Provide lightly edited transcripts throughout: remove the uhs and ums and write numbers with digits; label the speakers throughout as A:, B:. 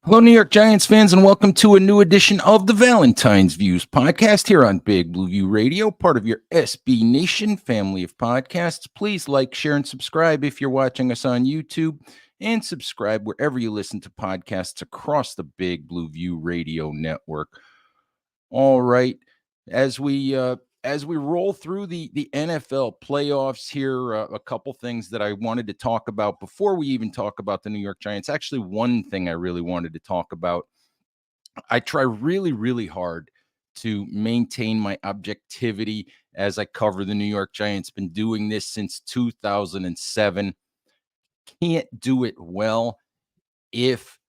A: Hello, New York Giants fans, and welcome to a new edition of the Valentine's Views podcast here on Big Blue View Radio, part of your SB Nation family of podcasts. Please like, share, and subscribe if you're watching us on YouTube, and subscribe wherever you listen to podcasts across the Big Blue View Radio network. All right, as we roll through the NFL playoffs here, a couple things that I wanted to talk about before we even talk about the New York Giants. Actually, one thing I really wanted to talk about. I try really, really hard to maintain my objectivity as I cover the New York Giants. Been doing this since 2007. Can't do it well if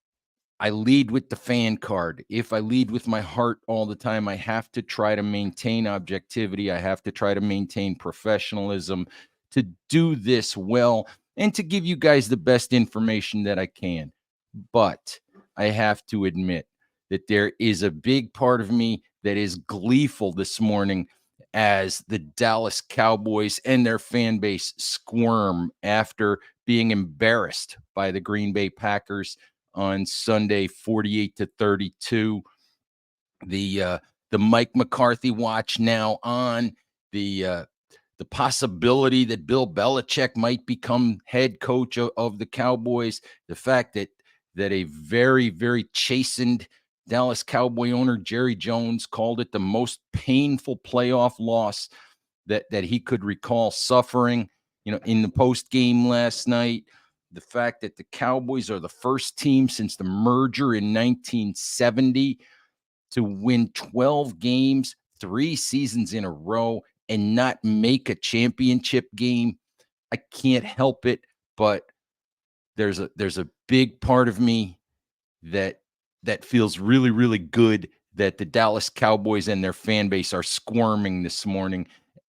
A: I lead with the fan card. If I lead with my heart all the time, I have to try to maintain objectivity. I have to try to maintain professionalism to do this well and to give you guys the best information that I can. But I have to admit that there is a big part of me that is gleeful this morning as the Dallas Cowboys and their fan base squirm after being embarrassed by the Green Bay Packers on Sunday, 48-32. The Mike McCarthy watch now on, the possibility that Bill Belichick might become head coach of the Cowboys, the fact that a very, very chastened Dallas Cowboy owner Jerry Jones called it the most painful playoff loss that he could recall suffering, in the post game last night. The fact that the Cowboys are the first team since the merger in 1970 to win 12 games, 3 seasons in a row, and not make a championship game. I can't help it, but there's a big part of me that feels really, really good that the Dallas Cowboys and their fan base are squirming this morning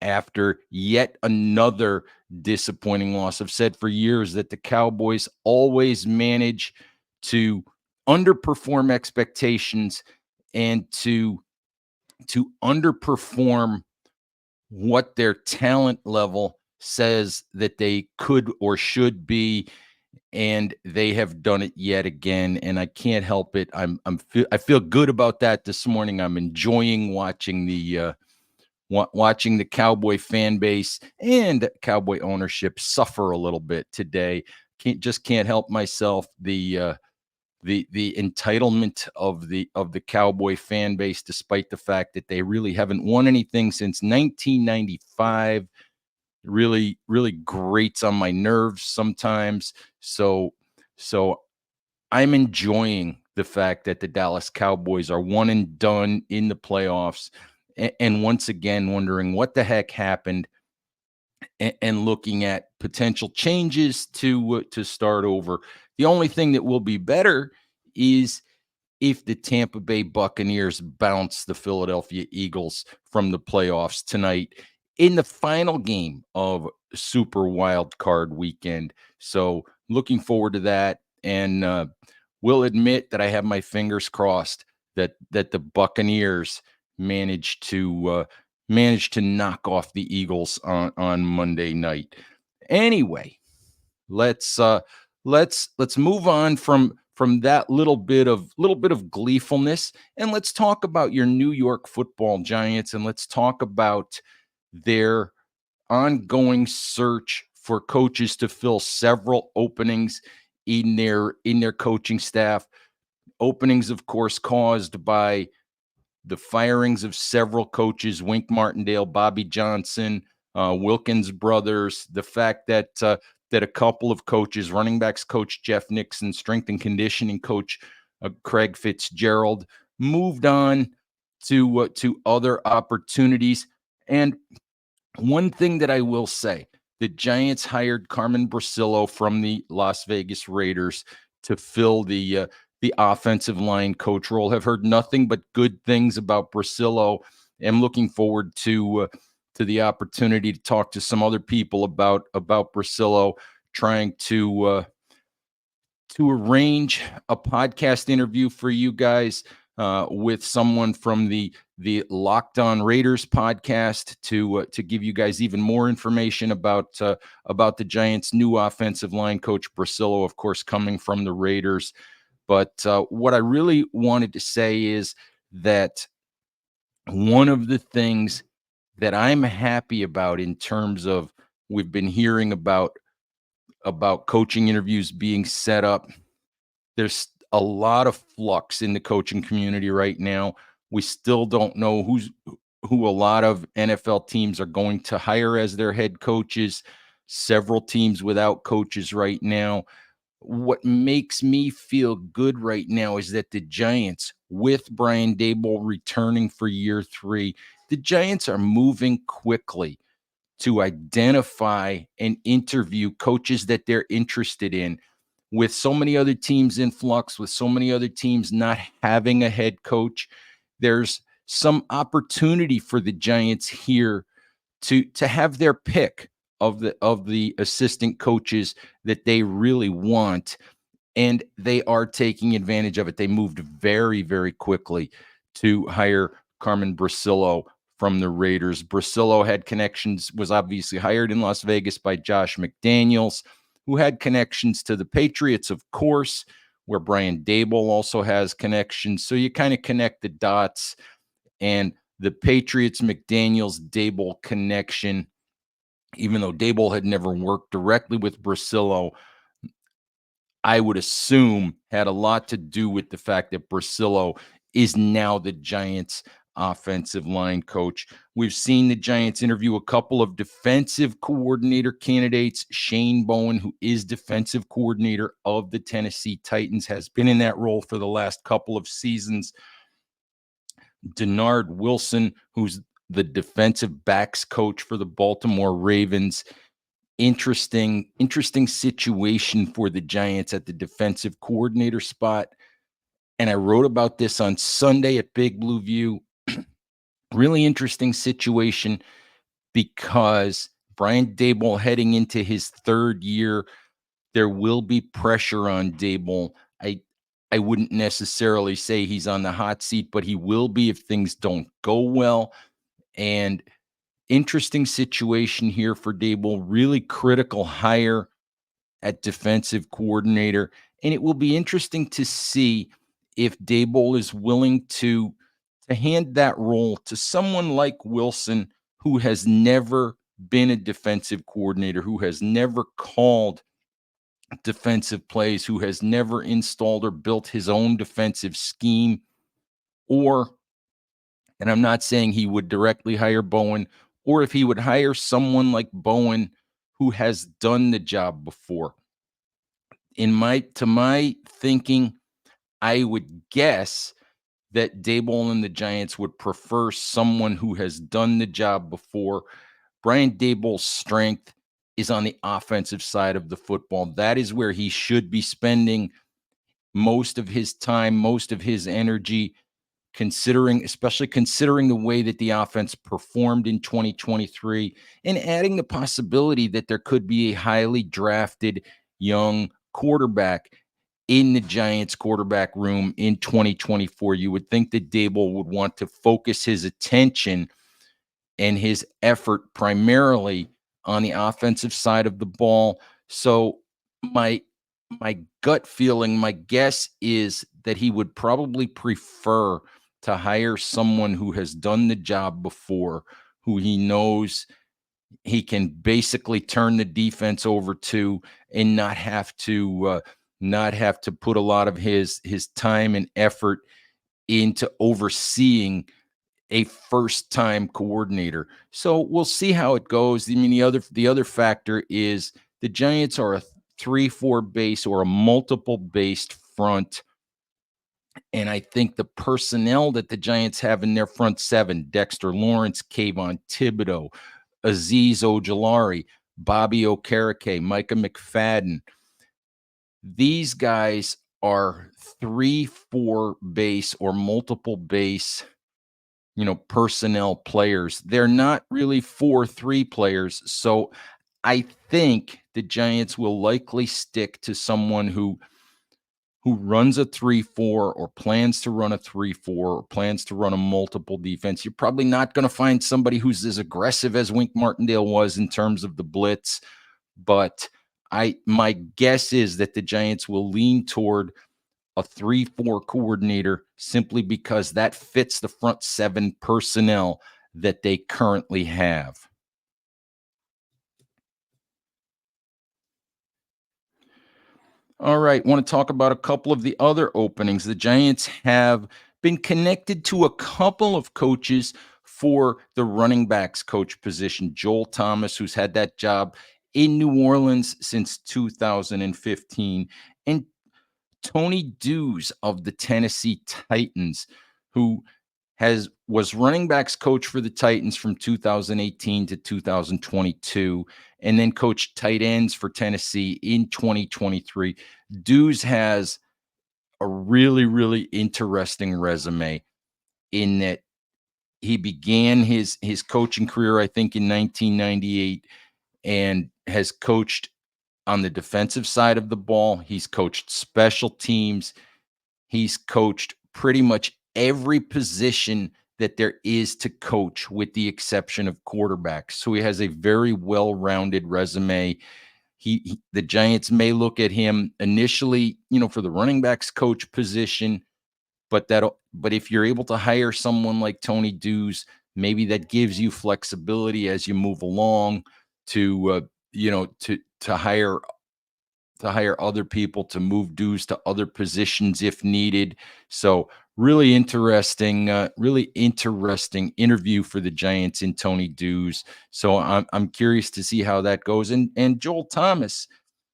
A: after yet another disappointing loss. I've said for years that the Cowboys always manage to underperform expectations and to underperform what their talent level says that they could or should be, and they have done it yet again, and I can't help it. I feel good about that this morning. I'm enjoying watching the Cowboy fan base and Cowboy ownership suffer a little bit today. Can't help myself. The entitlement of the Cowboy fan base, despite the fact that they really haven't won anything since 1995, really, really grates on my nerves sometimes. So I'm enjoying the fact that the Dallas Cowboys are one and done in the playoffs, and once again wondering what the heck happened, and looking at potential changes to start over. The only thing that will be better is if the Tampa Bay Buccaneers bounce the Philadelphia Eagles from the playoffs tonight in the final game of Super Wild Card Weekend. So looking forward to that, and will admit that I have my fingers crossed that the Buccaneers manage to knock off the Eagles on Monday night. Anyway, let's move on from that little bit of gleefulness, and let's talk about your New York Football Giants, and let's talk about their ongoing search for coaches to fill several openings in their coaching staff. Openings, of course, caused by the firings of several coaches: Wink Martindale, Bobby Johnson, Wilkins brothers. The fact that a couple of coaches, running backs coach Jeff Nixon, strength and conditioning coach Craig Fitzgerald, moved on to other opportunities. And one thing that I will say, the Giants hired Carmen Brasillo from the Las Vegas Raiders to fill the offensive line coach role. Have heard nothing but good things about Brasillo. I'm looking forward to the opportunity to talk to some other people about Brasillo, trying to arrange a podcast interview for you guys with someone from the Locked On Raiders podcast to give you guys even more information about the Giants' new offensive line coach Brasillo, of course, coming from the Raiders. But what I really wanted to say is that one of the things that I'm happy about in terms of we've been hearing about coaching interviews being set up. There's a lot of flux in the coaching community right now. We still don't know who a lot of NFL teams are going to hire as their head coaches. Several teams without coaches right now. What makes me feel good right now is that the Giants, with Brian Daboll returning for year 3, the Giants are moving quickly to identify and interview coaches that they're interested in. With so many other teams in flux, with so many other teams not having a head coach, there's some opportunity for the Giants here to have their pick of the assistant coaches that they really want, and they are taking advantage of it. They moved very, very quickly to hire Carmen Brasillo from the Raiders. Brasillo had connections, was obviously hired in Las Vegas by Josh McDaniels, who had connections to the Patriots, of course, where Brian Daboll also has connections. So you kind of connect the dots, and the Patriots, McDaniels, Daboll connection, even though Daboll had never worked directly with Brasillo, I would assume had a lot to do with the fact that Brasillo is now the Giants offensive line coach. We've seen the Giants interview a couple of defensive coordinator candidates. Shane Bowen, who is defensive coordinator of the Tennessee Titans, has been in that role for the last couple of seasons. Denard Wilson, who's the defensive backs coach for the Baltimore Ravens. Interesting situation for the Giants at the defensive coordinator spot. And I wrote about this on Sunday at Big Blue View. Really interesting situation because Brian Daboll heading into his 3rd year, there will be pressure on Daboll. I wouldn't necessarily say he's on the hot seat, but he will be if things don't go well. And interesting situation here for Daboll. Really critical hire at defensive coordinator. And it will be interesting to see if Daboll is willing to hand that role to someone like Wilson, who has never been a defensive coordinator, who has never called defensive plays, who has never installed or built his own defensive scheme. Or, and I'm not saying he would directly hire Bowen, or if he would hire someone like Bowen who has done the job before. To my thinking, I would guess that Daboll and the Giants would prefer someone who has done the job before. Brian Daboll's strength is on the offensive side of the football. That is where he should be spending most of his time, most of his energy, especially considering the way that the offense performed in 2023, and adding the possibility that there could be a highly drafted young quarterback in the Giants quarterback room in 2024. You would think that Daboll would want to focus his attention and his effort primarily on the offensive side of the ball. So my my gut feeling, my guess is that he would probably prefer to hire someone who has done the job before, who he knows he can basically turn the defense over to, and not have to put a lot of his time and effort into overseeing a first-time coordinator. So we'll see how it goes. I mean, the other factor is the Giants are a 3-4 base or a multiple based front. And I think the personnel that the Giants have in their front seven, Dexter Lawrence, Kayvon Thibodeau, Azeez Ojulari, Bobby Okereke, Micah McFadden, these guys are 3-4 base or multiple base, personnel players. They're not really 4-3 players. So I think the Giants will likely stick to someone who runs a 3-4 or plans to run a 3-4 or plans to run a multiple defense. You're probably not going to find somebody who's as aggressive as Wink Martindale was in terms of the blitz, but my guess is that the Giants will lean toward a 3-4 coordinator simply because that fits the front seven personnel that they currently have. All right, want to talk about a couple of the other openings. The Giants have been connected to a couple of coaches for the running backs coach position. Joel Thomas, who's had that job in New Orleans since 2015, and Tony Dews of the Tennessee Titans, who has was running backs coach for the Titans from 2018 to 2022, and then coached tight ends for Tennessee in 2023. Dews has a really, really interesting resume in that he began his coaching career, I think, in 1998, and has coached on the defensive side of the ball. He's coached special teams. He's coached pretty much every position that there is to coach, with the exception of quarterbacks. So he has a very well-rounded resume. The Giants may look at him initially, for the running backs coach position, but if you're able to hire someone like Tony Dews, maybe that gives you flexibility as you move along to to hire other people, to move dues to other positions if needed. So really interesting interview for the Giants in Tony Dews. So I'm curious to see how that goes. And Joel Thomas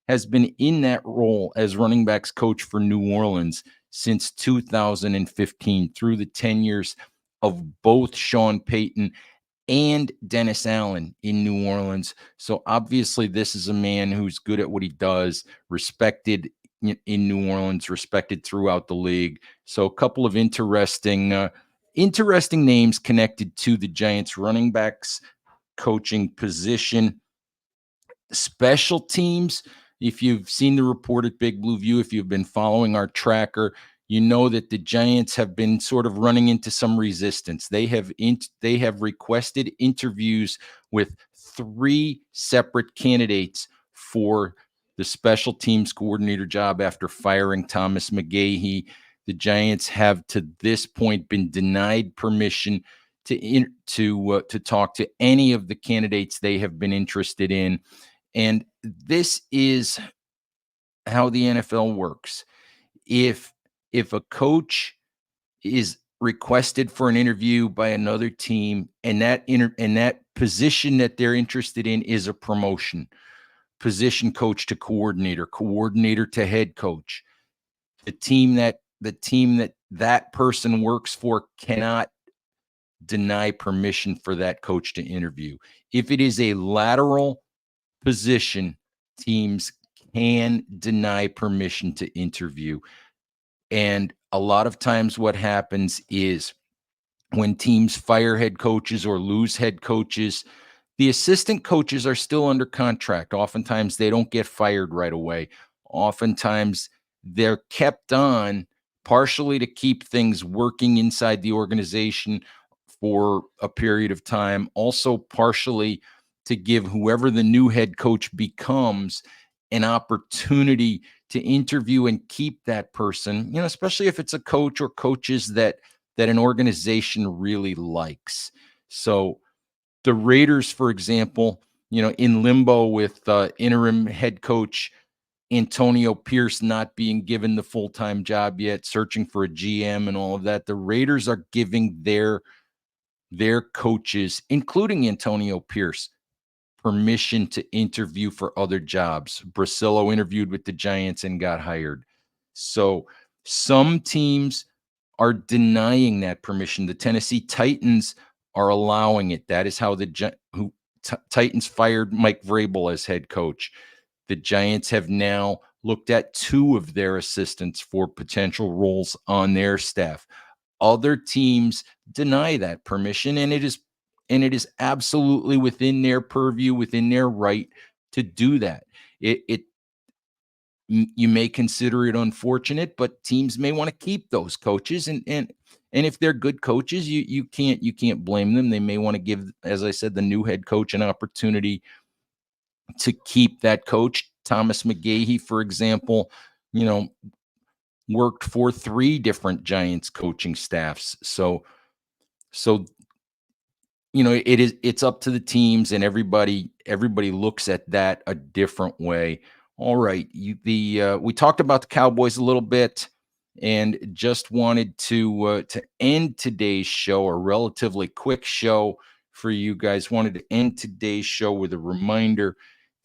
A: has been in that role as running backs coach for New Orleans since 2015, through the tenures of both Sean Payton and Dennis Allen in New Orleans. So obviously, this is a man who's good at what he does, respected in New Orleans, respected throughout the league. So a couple of interesting names connected to the Giants running backs coaching position. Special teams, if you've seen the report at Big Blue View, if you've been following our tracker, you know that the Giants have been sort of running into some resistance. They have requested interviews with three separate candidates for the special teams coordinator job after firing Thomas McGahee. The Giants have to this point been denied permission to talk to any of the candidates they have been interested in. And this is how the NFL works. If if a coach is requested for an interview by another team, and that position that they're interested in is a promotion, position coach to coordinator, coordinator to head coach, the team that person works for cannot deny permission for that coach to interview. If it is a lateral position, teams can deny permission to interview. And a lot of times, what happens is when teams fire head coaches or lose head coaches, the assistant coaches are still under contract. Oftentimes, they don't get fired right away. Oftentimes, they're kept on partially to keep things working inside the organization for a period of time, also partially to give whoever the new head coach becomes an opportunity to interview and keep that person, especially if it's a coach or coaches that an organization really likes. So the Raiders, for example, in limbo with interim head coach Antonio Pierce not being given the full-time job yet, searching for a GM and all of that, the Raiders are giving their coaches, including Antonio Pierce, permission to interview for other jobs. Brasillo interviewed with the Giants and got hired. So some teams are denying that permission. The Tennessee Titans are allowing it. That is how Titans fired Mike Vrabel as head coach. The Giants have now looked at two of their assistants for potential roles on their staff. Other teams deny that permission, and it is absolutely within their purview, within their right to do that. You may consider it unfortunate, but teams may want to keep those coaches, and if they're good coaches, you can't blame them. They may want to give, as I said, the new head coach an opportunity to keep that coach. Thomas McGahee, for example, you know worked for 3 different Giants coaching staffs. So it's up to the teams, and everybody looks at that a different way. All right, we talked about the Cowboys a little bit, and just wanted to end today's show, a relatively quick show for you guys. Wanted to end today's show with a reminder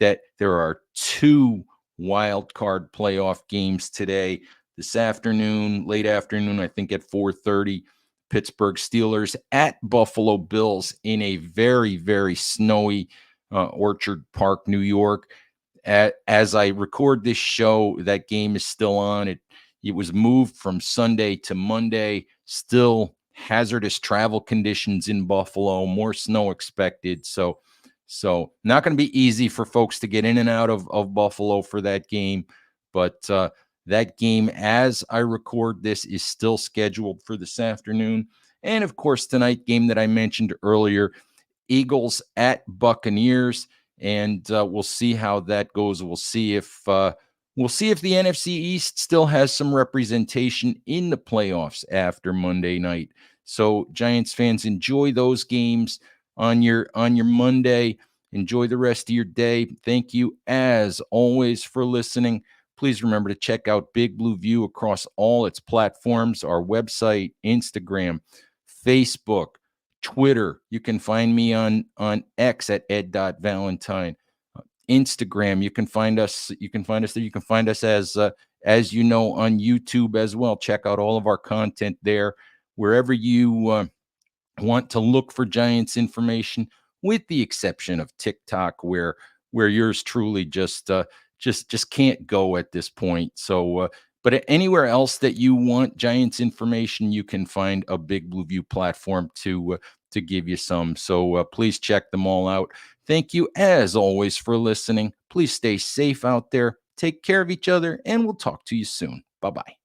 A: that there are 2 wild card playoff games today, this afternoon, late afternoon, I think at 4:30. Pittsburgh Steelers at Buffalo Bills in a very, very snowy Orchard Park, New York. As I record this show, that game is still on. It was moved from Sunday to Monday. Still hazardous travel conditions in Buffalo. More snow expected. So not going to be easy for folks to get in and out of Buffalo for that game. But that game, as I record this, is still scheduled for this afternoon. And of course, tonight game that I mentioned earlier, Eagles at Buccaneers, and we'll see how that goes. We'll see if the NFC East still has some representation in the playoffs after Monday night. So, Giants fans, enjoy those games on your Monday. Enjoy the rest of your day. Thank you, as always, for listening. Please remember to check out Big Blue View across all its platforms, our website, Instagram, Facebook, Twitter. You can find me on X at ed.valentine. Instagram, you can find us. You can find us there. You can find us as you know, on YouTube as well. Check out all of our content there. Wherever you want to look for Giants information, with the exception of TikTok, where yours truly just can't go at this point. But anywhere else that you want Giants information, you can find a Big Blue View platform to give you some. So please check them all out. Thank you, as always, for listening. Please stay safe out there. Take care of each other, and we'll talk to you soon. Bye bye.